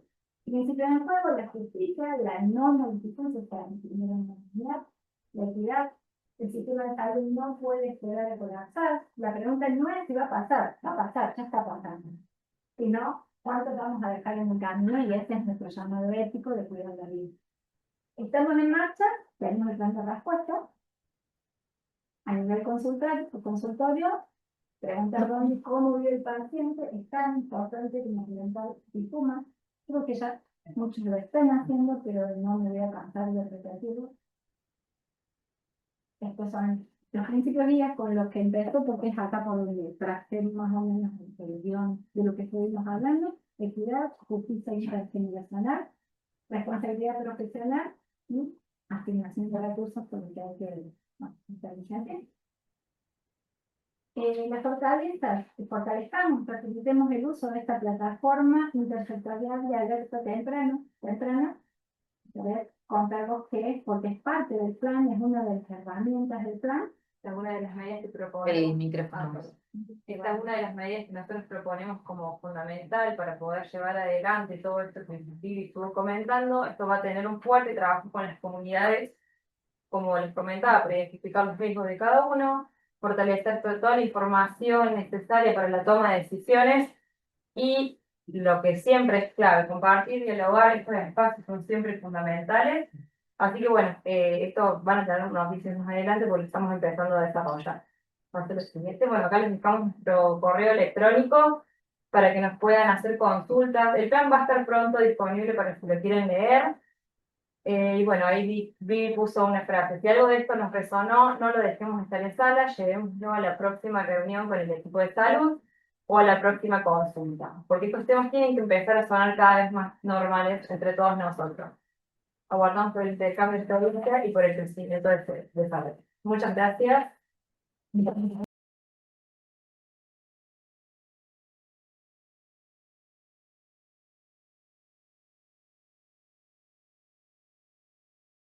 Principio en el juego, la justicia, la no modificación social, primero en la unidad, la equidad. El sistema de salud no puede esperar a colapsar. La pregunta no es si va a pasar, ya está pasando. Sino, ¿cuántos vamos a dejar en el camino? Y este es nuestro llamado ético de cuidar la vida. Estamos en marcha, tenemos el plan de respuesta. A nivel consultorio, preguntar dónde y cómo vive el paciente es tan importante como preguntar si fuma. Creo que ya muchos lo están haciendo, pero no me voy a cansar de repetirlo. Estos son los principios guías con los que empezó, porque es acá por donde traje más o menos el guión de lo que estuvimos hablando: equidad, justicia intergeneracional, responsabilidad profesional y asignación de recursos por lo que hay que inteligente. Las fortalezcamos, facilitemos el uso de esta plataforma intersectorial de alerta temprana, contarnos qué es, porque es parte del plan, es una de las herramientas del plan. Esta es una de las medidas que El proponemos. micrófono. Esta es una de las medidas que nosotros proponemos como fundamental para poder llevar adelante todo esto que Vivi estuvo comentando. Esto va a tener un fuerte trabajo con las comunidades, como les comentaba, para identificar los riesgos de cada uno, fortalecer toda la información necesaria para la toma de decisiones y lo que siempre es clave, compartir, dialogar, estos espacios son siempre fundamentales. Así que bueno, esto van a tener unos noticias más adelante porque estamos empezando a desarrollar. Entonces, lo siguiente, bueno, acá les dejamos nuestro correo electrónico para que nos puedan hacer consultas. El plan va a estar pronto disponible para si lo quieren leer. Y bueno, ahí Vi puso una frase: si algo de esto nos resonó, no lo dejemos estar en sala, llevémoslo a la próxima reunión con el equipo de salud o a la próxima consulta, porque estos temas tienen que empezar a sonar cada vez más normales entre todos nosotros. Aguardamos por el intercambio de experiencia y por el crecimiento de salud. Muchas gracias.